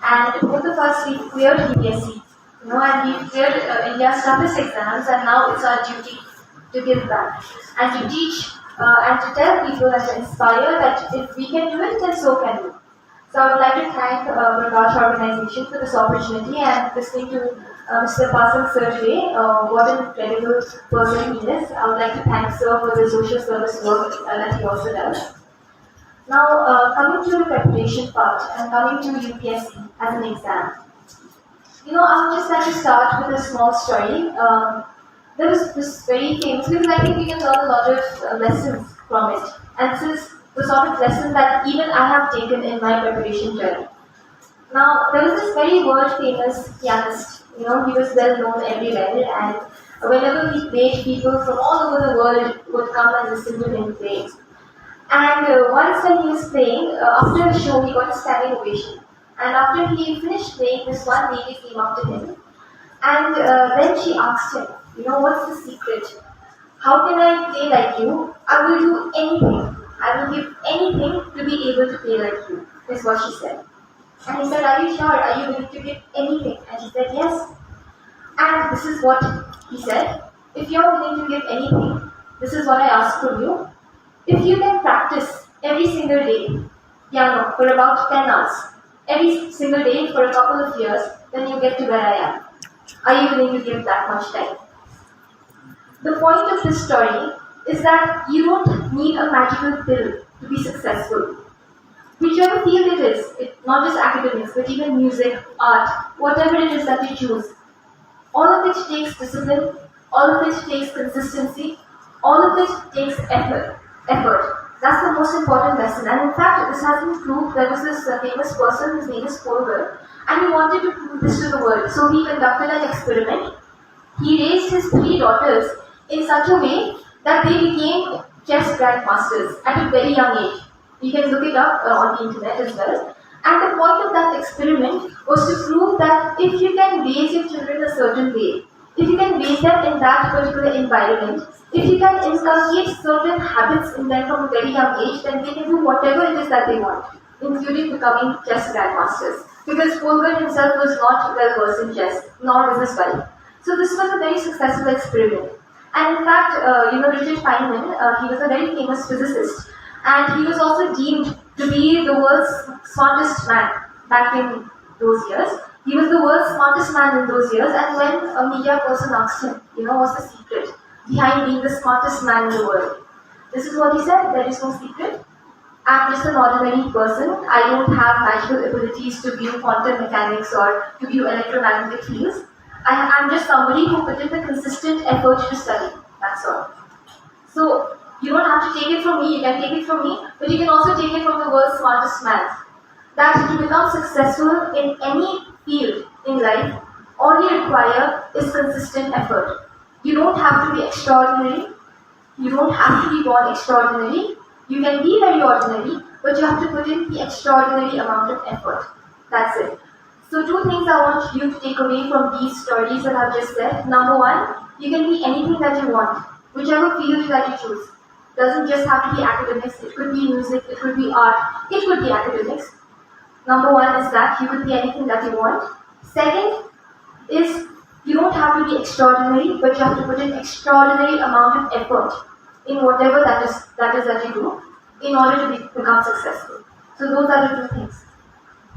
and both of us we cleared UPSC, and we cleared India's toughest exams, and now it's our duty to give back and to teach and to tell people and to inspire that if we can do it, then so can you. So I would like to thank PRAKASH organization for this opportunity and listening to Mr. Pasang Sir today. What an incredible person he is. I would like to thank Sir for the social service work that he also does. Now, coming to the preparation part and coming to UPSC as an exam. I would just like to start with a small story. There was this very famous, because I think we can learn a lot of lessons from it. And this is the sort of lesson that even I have taken in my preparation journey. Now, there was this very world famous pianist. He was well known everywhere, and whenever he played, people from all over the world would come and listen to him play. And once when he was playing, after the show, he got a standing ovation. And after he finished playing, this one lady came up to him, and then she asked him, what's the secret? How can I play like you? I will do anything. I will give anything to be able to play like you, is what she said. And he said, are you sure? Are you willing to give anything? And she said, yes. And this is what he said. If you're willing to give anything, this is what I ask from you. If you can practice every single day piano for about 10 hours, every single day for a couple of years, then you get to where I am. Are you willing to give that much time? The point of this story is that you don't need a magical pill to be successful. Whichever field it is, not just academics, but even music, art, whatever it is that you choose, all of it takes discipline, all of it takes consistency, all of it takes effort. That's the most important lesson. And in fact, this has been proved. There was this famous person, his name is Pedong, and he wanted to prove this to the world. So he conducted an experiment. He raised his 3 daughters in such a way that they became chess grandmasters at a very young age. You can look it up on the internet as well. And the point of that experiment was to prove that if you can raise your children a certain way, if you can raise them in that particular environment, if you can inculcate certain habits in them from a very young age, then they can do whatever it is that they want, including becoming chess grandmasters. Because Pedong himself was not well versed in chess, nor was his wife. So this was a very successful experiment. And in fact, Richard Feynman, he was a very famous physicist, and he was also deemed to be the world's smartest man back in those years. He was the world's smartest man in those years, and when a media person asked him, what's the secret behind being the smartest man in the world? This is what he said, there is no secret. I'm just an ordinary person. I don't have magical abilities to view quantum mechanics or to view electromagnetic fields. I'm just somebody who put in the consistent effort to study. That's all. So, you don't have to take it from me, you can take it from me, but you can also take it from the world's smartest man. That to become successful in any field in life, all you require is consistent effort. You don't have to be extraordinary. You don't have to be born extraordinary. You can be very ordinary, but you have to put in the extraordinary amount of effort. That's it. So 2 things I want you to take away from these stories that I've just said. Number 1, you can be anything that you want, whichever field that you choose. Doesn't just have to be academics, it could be music, it could be art, it could be academics. Number 1 is that you could be anything that you want. Second is you don't have to be extraordinary, but you have to put in extraordinary amount of effort in whatever that is that you do in order to become successful. So those are the 2 things.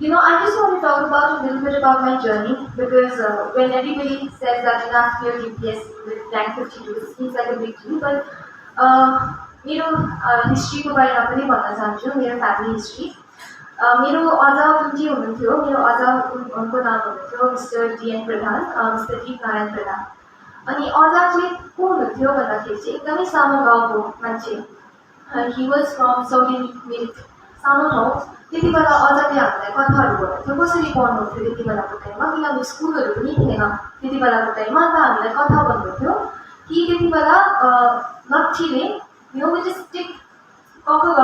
I just want to talk about a little bit about my journey, because when everybody says that you have cleared UPSC with rank 52, it seems like a big deal, but history को बारे में पनि भन्न चाहन्छु, मेरो family history. मेरो अजा जुन चाहिँ हुनुहुन्थ्यो, मेरो अजा उनको नाम हुनुहुन्थ्यो मिस्टर डीएन प्रधान, मिस्टर दीप नारायण प्रधान। अनि अजा चाहिँ को हुनुहुन्थ्यो भन्दाखेरि चाहिँ एकदमै सानो गाउँको मान्छे। He was from south Mirik, सानो ठाउँ। त्यति बेला अजाले हामीलाई कथाहरू भन्नुहुन्थ्यो, कसरी पढ्नुहुन्थ्यो त्यति बेलाको टाइममा, किनभने स्कुलहरू पनि थिएन त्यति बेलाको टाइममा। त हामीलाई कथा भन्नुहुन्थ्यो कि त्यति बेला लट्ठीले विथ स्टिक कक ग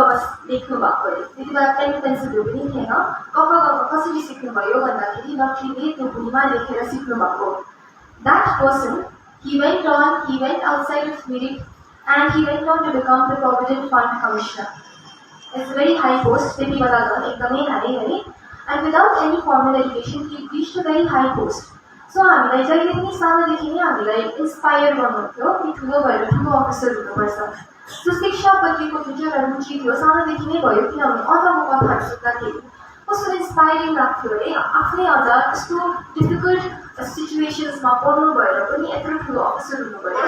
लेख्नु भएको अरे। त्यति बेला पेन पेन्सिलहरू पनि थिएन। कक ग कसरी सिक्नुभयो भन्दाखेरि लट्ठीले त्यो भुइँमा लेखेर सिक्नु भएको। That person he went outside of Mirik and he went on to become the Provident Fund Commissioner. It's a very high post, त्यति बेला झन् एकदमै हाई है। and without any formal education, he reached a very high post. So हामीलाई जहिले पनि सानोदेखि नै हामीलाई इन्स्पायर गर्नुहुन्थ्यो कि ठुलो भएर ठुलो अफिसर हुनुपर्छ। सो शिक्षाप्रतिको जुन चाहिँ एउटा रुचि थियो सानोदेखि नै भयो, किनभने अझको कथाहरू सुन्दाखेरि कस्तो इन्स्पायरिङ लाग्थ्यो अरे, आफ्नै अझ यस्तो डिफिकल्ट सिचुएसन्समा पढ्नु भएर पनि यत्रो ठुलो अफिसर हुनुभयो।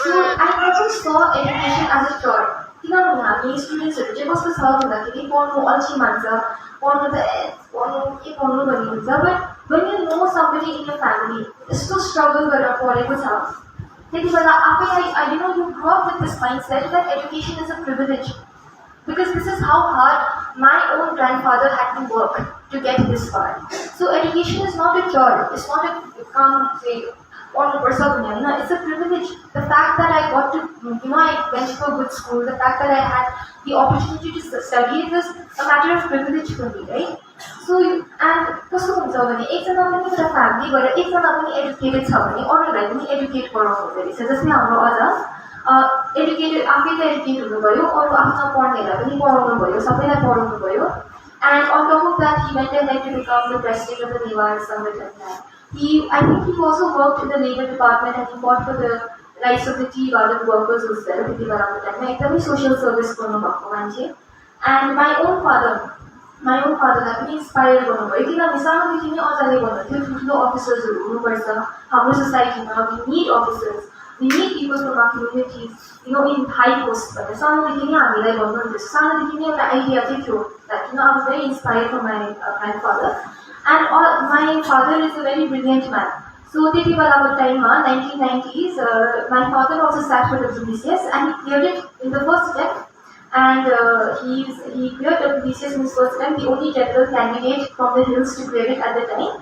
सो आई अल्सो स एजुकेसन एज अ चर, किनभने हामी स्टुडेन्ट्सहरू चाहिँ कस्तो छ भन्दाखेरि पढ्नु अल्छी मान्छ, पढ्नु त पढ्नु के पढ्नु भन्ने हुन्छ, but when you know somebody in your family यस्तो स्ट्रगल गरेर पढेको छ त्यति बेला आफै you know you grow up with this mindset that education is a privilege, because this is how hard my own grandfather had to work to get this far. So education is not a chore, it's not a come say one person, it's a privilege. The fact that I got to, I went to a good school, the fact that I had the opportunity to study, it was a matter of privilege for me, right? So, and कस्तो हुन्छ भने एकजना पनि एउटा फ्यामिलीबाट एकजना पनि educated छ भने अरूलाई पनि एजुकेट गराउनु हुँदो रहेछ। जस्तै हाम्रो अझ एजुकेटेड आफै त एजुकेट हुनुभयो, अरू आफ्नो पढ्नेलाई पनि पढाउनु भयो, सबैलाई पढाउनु भयो, and on top of that he went ahead to become the president of the Nevar Sangh. I think he also worked in the labor department and he fought for the rights of the tea garden workers as well. त्यति बेलाको टाइममा एकदमै social service गर्नुभएको मान्छे। And my own fatherलाई पनि inspire गर्नुभयो, किनभने सानोदेखि नै अझले भन्नुहुन्थ्यो ठुल्ठुलो अफिसर्सहरू हुनुपर्छ हाम्रो सोसाइटीमा, we need officers, we need people from our communities, in high posts भनेर सानोदेखि नै हामीलाई भन्नुहुन्थ्यो। सानोदेखि नै एउटा आइडिया चाहिँ थियो that I was very inspired from my grandfather. And my father is a very brilliant man. So त्यति बेलाको टाइममा 1990s, my father also sat for WBCS and he cleared it in the first step. And he cleared WBCS in his first time, the only general candidate from the hills to clear it at the time.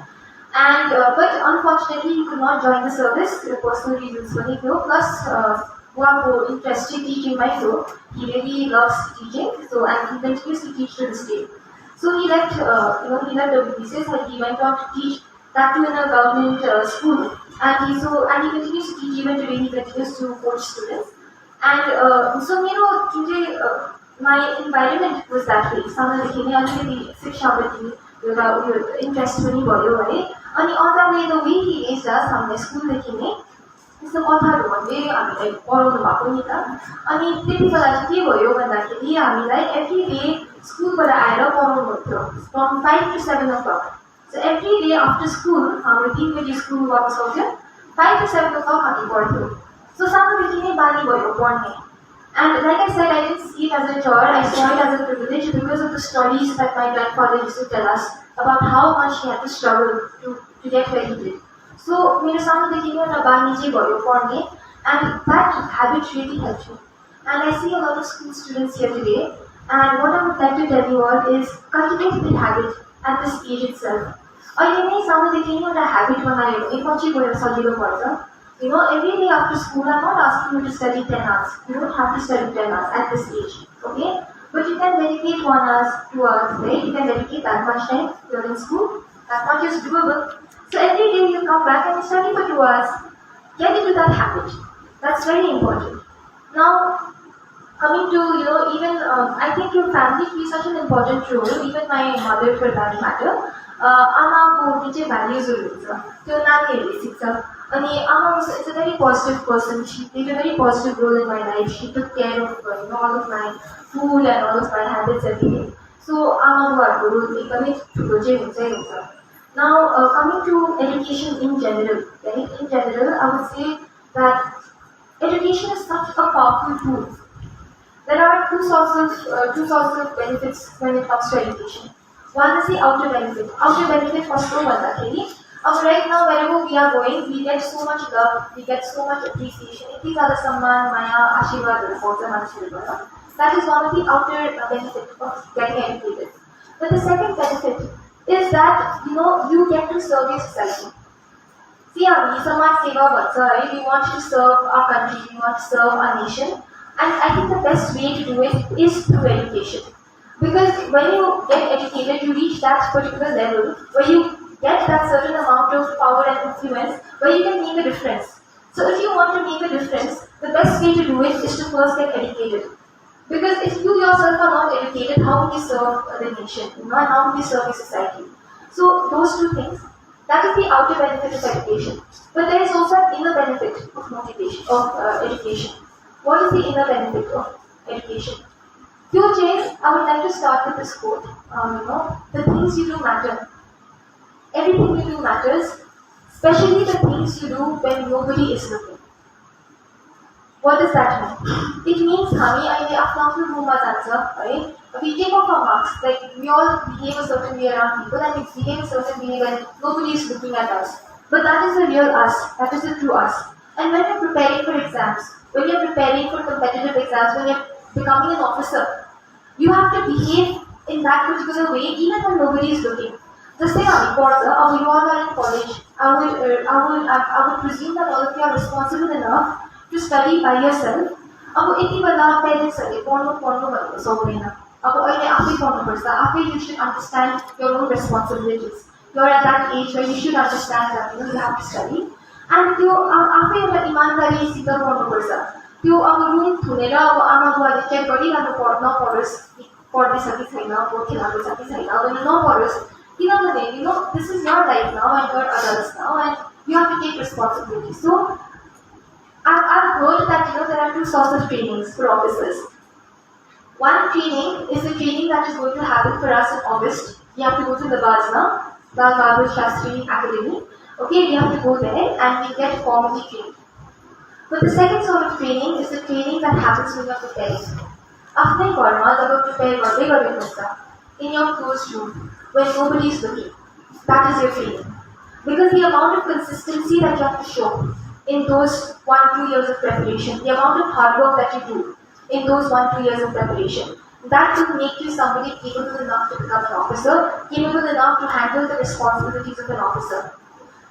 And but unfortunately he could not join the service for personal reasons. Plus उहाँको interest in teaching my soul, he really loves teaching. So and he continues to teach to this day. So he left WBCS and he went on to teach that too in a government school. And he continues to teach even today. He continues to coach students. And so my environment was that way. सानोदेखि नै अलिकति शिक्षाप्रति एउटा interest पनि भयो है। अनि अझले the way he raised us हामीले स्कुलदेखि नै यस्तो कथाहरू भन्दै हामीलाई पढाउनु भएको नि त। अनि त्यति बेला चाहिँ के भयो भन्दाखेरि हामीलाई एभ्री डे स्कुलबाट आएर पढाउनु हुन्थ्यो from 5 to 7 o'clock. So every day after school हाम्रो 3 बजे स्कुल वापस आउँथ्यो, 5 to 7 o'clock हामी पढ्थ्यो। So सानोदेखि नै बानी भयो पढ्ने। And like I said, I didn't see it as a chore, I saw it as a privilege because of the stories that my grandfather used to tell us about how much he had to struggle to get where he did. So मेरो सानोदेखि नै एउटा बानी चाहिँ भयो पढ्ने, and that habit really helped me. And I see a lot of school students here today, and what I would like to tell you all is cultivate the habit at this age itself. अहिले नै सानोदेखि नै एउटा habit बनायो भने पछि गएर सजिलो पर्छ। Every day after school, I'm not asking you to study 10 hours. You don't have to study 10 hours at this age, okay? But you can dedicate 1 hour, 2 hours, right? You can dedicate that much time during school. That much is doable. So every day you come back and study for 2 hours. Get into that habit. That's very important. Now, coming to, even, I think your family plays such an important role, even my mother for that matter. आमाको जुन चाहिँ भ्याल्युजहरू हुन्छ त्यो नानीहरूले सिक्छ। अनि आमा is a very positive person. She played a very positive role in my life. She took care of all of my food and all of my habits every day. So आमा बुवाहरूको role एकदमै ठुलो चाहिँ हुन्छै हुन्छ। Now coming to education in general, right? In general, I would say that education is such a powerful tool. There are two sorts of benefits when it comes to education. One is the outer benefit. Outer benefit कस्तो भन्दाखेरि right now wherever we are going, we get so much love, we get so much appreciation. यति ज्यादा सम्मान, माया, आशीर्वादहरू पाउँछ मान्छेहरूबाट. That is one of the outer benefits of getting educated. But the second benefit is that you get to serve your society. See, हामी समाज सेवा भन्छ है, we want to serve our country, we want to serve our nation, and I think the best way to do it is through education. Because when you get educated, you reach that particular level where you get that certain amount of power and influence where you can make a difference. So if you want to make a difference, the best way to do it is to first get educated. Because if you yourself are not educated, how will you serve the nation, and how will you serve the society? So those two things, that is the outer benefit of education. But there is also an inner benefit of motivation, of education. What is the inner benefit of education? To James, I would like to start with this quote. The things you do matter. Everything you do matters, especially the things you do when nobody is looking. What does that mean? It means, honey, I may have to do my answer, right? We take off our marks, like we all behave a certain way around people and we behave a certain way when nobody is looking at us. But that is the real us, that is the true us. And when you're preparing for exams, when you're preparing for competitive exams, when you're becoming an officer, you have to behave in that particular way even when nobody is looking. Just say, you all are in college. I would presume that all of you are responsible enough to study by yourself. Parents you should understand your own responsibilities. You're at that age where you should understand that you have to study. And you ईमानदारी सिक्न पर्नुपर्छ त्यो अब room थुनेर अब आमा बुवाले check गरिरहनु नपरोस् पढ्दैछ कि छैन पोथी लाग्छ कि छैन भने नपरोस् किनभने this is your life now and you're adults now and you have to take responsibility. So I've heard that there are two sorts of trainings for officers. One training is the training that is going to happen for us in August. You have to go to the Bal Shastri Academy. Okay, we have to go there and we get formally trained. But the second sort of training is the training that happens when you're preparing. After prepare in your closed room, when nobody is looking. That is your training. Because the amount of consistency that you have to show in those 1-2 years of preparation, the amount of hard work that you do in those 1-2 years of preparation, that will make you somebody capable enough to become an officer, capable enough to handle the responsibilities of an officer.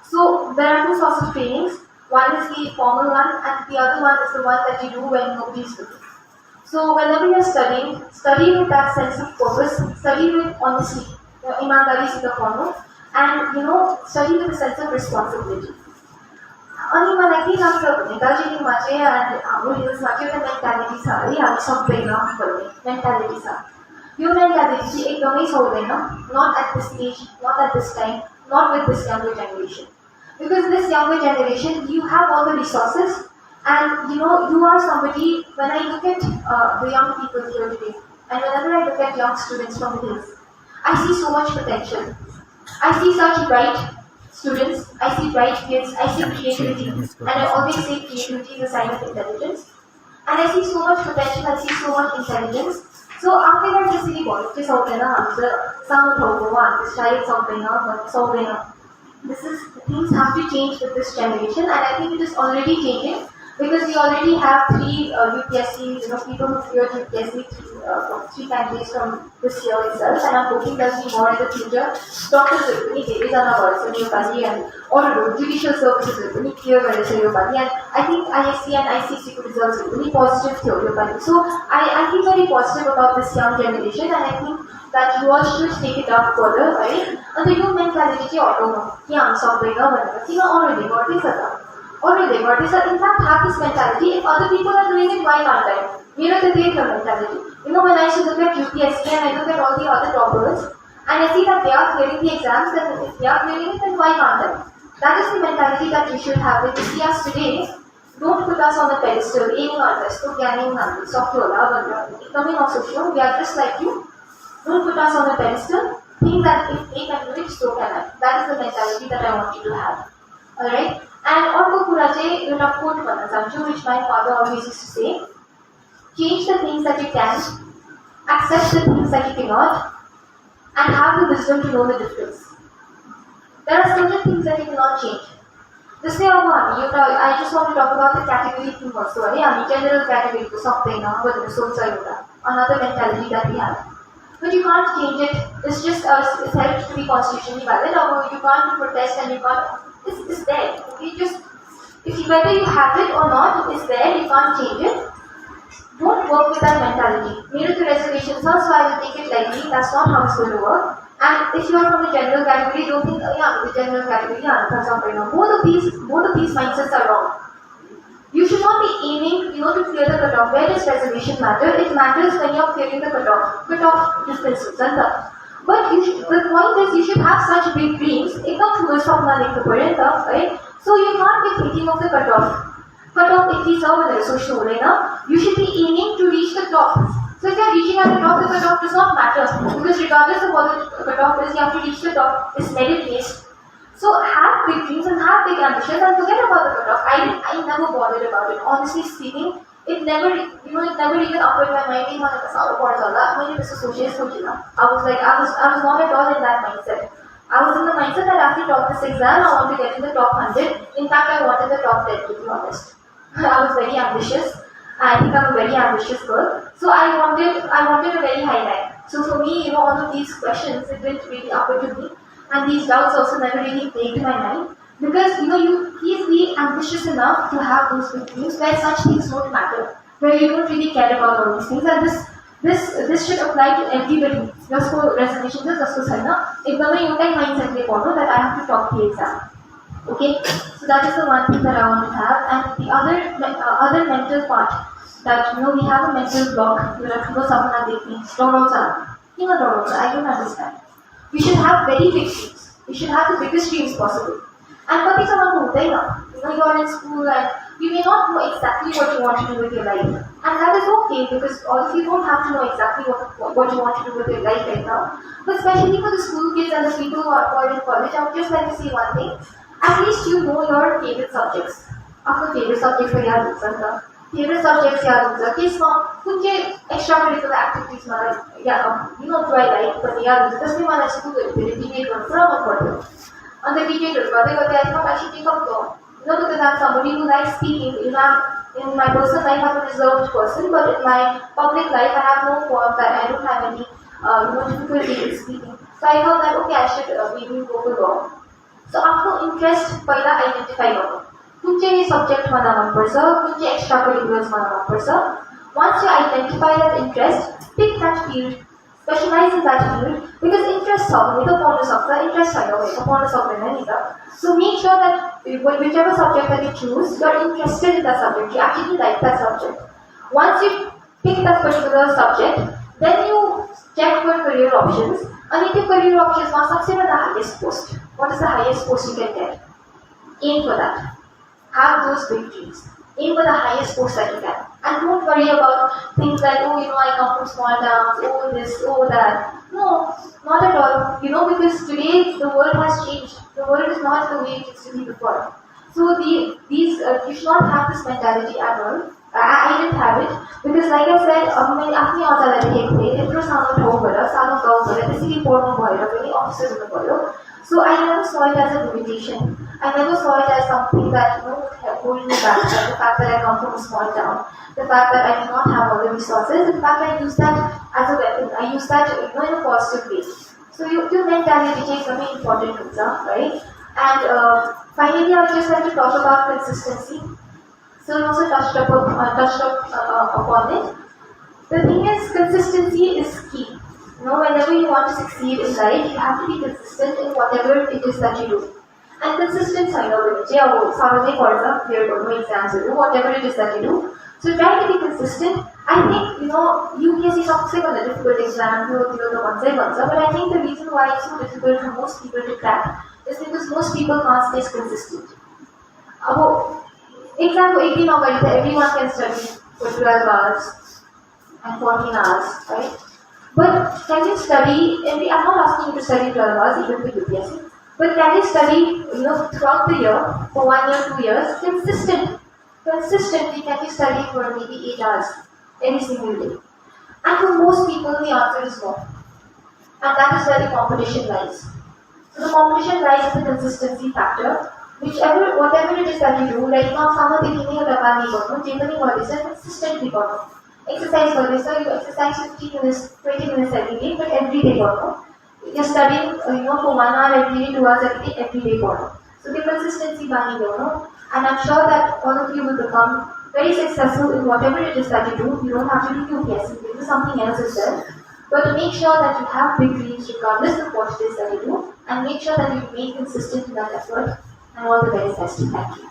So there are two sorts of trainings. One is the formal one and the other one is the one that you do when nobody is looking. So whenever you are studying, study with that sense of purpose, study with honesty, imandari se follow, and study with a sense of responsibility. अनि मलाई के लाग्छ भने दार्जिलिङमा चाहिँ अनि हाम्रो हिल्समा चाहिँ एउटा मेन्टालिटी छ है हामी सक्दैन भन्ने मेन्टालिटी छ यो मेन्टालिटी चाहिँ एकदमै सक्दैन not at this stage, not at this time, not with this younger generation. Because this younger generation, you have all the resources and you are somebody, when I look at the young people here today and whenever I look at young students from the hills, I see so much potential. I see such bright students, I see bright kids, I see creativity, and I always say creativity is a sign of intelligence. And I see so much potential, I see so much intelligence. So after that, just really want to something this is things have to change with this generation, and I think it is already changing because we already have 3 UPSC, people who cleared UPSC 3 candidates from this year itself, and I'm hoping there will be more in the future. Doctors will be and all judicial services will be clear and I think ISC and ICC results will be positive theory. So I feel very positive about this young generation, and I think that you all should take it up further, right? And the youth mentality already got this. In fact, have this mentality. If other people are doing it, why can't I? Mentality. When I should look at UPSC and I look at all the other toppers, and I see that they are clearing the exams, and if they are clearing it, then why can't I? That is the mentality that we should have. If you see us today, don't put us on the pedestal, aiming at us, we are just like you. Don't put us on the pedestal. Think that if they can do it, so can I. That is the mentality that I want you to have. Alright? And अर्को कुरा चाहिँ एउटा quote भन्न चाहन्छु, which my father always used to say, change the things that you can, accept the things that you cannot, and have the wisdom to know the difference. There are certain things that you cannot change. Just say, I just want to talk about the category thing also. General category to something, another mentality that we have. But you can't change it. It's just it's helped to be constitutionally valid. Or you can't protest and you can't. It's there. Okay, just whether you have it or not, it's there. You can't change it. Don't work with that mentality. Maybe the reservations are, so I will take it lightly. That's not how it's going to work. And if you are from the general category, don't think, the general category, both of these mindsets are wrong. You should not be aiming, to clear the cutoff. Where does reservation matter? It matters when you're clearing the cutoff. Cutoff distance. But the point is, you should have such big dreams. Right? So you can't be thinking of the cutoff. Cutoff at least you should be aiming to reach the top. So if you are reaching at the cutoff does not matter. Because regardless of what the cutoff is, you have to reach the top. It's merit based. So have big dreams and have big ambitions and forget about the cutoff. I never bothered about it. Honestly speaking, it never even occurred in my mind. I was not at all in that mindset. I was in the mindset that after top this exam, I want to get in the top 100. In fact, I wanted the top 10 to be honest. I was very ambitious. I think I'm a very ambitious girl. So I wanted a very high rank. So for me, all of these questions, it didn't really occur to me. And these doubts also never really plagued my mind. Because, you please be ambitious enough to have those big dreams where such things don't matter. Where you don't really care about all these things. And this should apply to everybody. Just for reservations, just for Saina. If you mindset that I have to top the exam. Okay? So that is the one thing that I want to have. And the other mental part, that we have a mental block. I don't understand. We should have very big dreams. We should have the biggest dreams possible. And you are in school and you may not know exactly what you want to do with your life. And that is okay, because all of you don't have to know exactly what you want to do with your life right now. But especially for the school kids and the people who are in college, I would just like to say one thing. At least you know your favorite subjects. After favorite subjects, favorite subjects, extracurricular activities, do I like, but on the debate, I thought I should take up law. Because I'm somebody who likes speaking. In my personal life, I'm a reserved person, but in my public life, I have no form that I don't have any difficulty in speaking. So I thought that okay, I should maybe go for law. So after interest, identify which subject which extracurriculars once you identify that interest, pick that field, specialize in that field, because interest so make sure that whichever subject that you choose, you are interested in that subject, you actually like that subject. Once you pick that particular subject, then you check for career options. And if your career options are the highest post, what is the highest post you can get? Aim for that. Have those big dreams. Aim for the highest post that you can. And don't worry about things like, I come from small towns, this, that. No, not at all. Because today the world has changed. The world is not the way it used to be before. So you should not have this mentality at all. I didn't have it. Because like I said, so I never saw it as a limitation. I never saw it as something that would hold me back. Like the fact that I come from a small town, the fact that I do not have all the resources. In fact, I use that as a weapon. I use that in a positive way. So your mentality is very important, right? And finally, I would just like to talk about consistency. So I also touched upon it. The thing is, consistency is key. Whenever you want to succeed in life, you have to be consistent in whatever it is that you do. And consistent exams, whatever it is that you do. So try to be consistent. I think, UPSC is a difficult exam, but I think the reason why it's so difficult for most people to crack is because most people can't stay consistent. Exam everyone can study for 12 hours and 14 hours, right? But can you study, I'm not asking you to study 12 hours even for UPSC, but can you study, throughout the year, for 1 year, 2 years, consistently can you study for maybe 8 hours every single day? And for most people, the answer is no. And that is where the competition lies. So the competition lies in the consistency factor. Whatever it is that you do, like now, consistently exercise you exercise 15 minutes, 20 minutes every day, but every day you're studying, for 1 hour every day, 2 hours every day. So the consistency and I'm sure that all of you will become very successful in whatever it is that you do. You don't have to do UPSC, you can do something else as well. But make sure that you have big dreams regardless of what it is that you do, and make sure that you remain consistent in that effort. And all the very best. Thank you.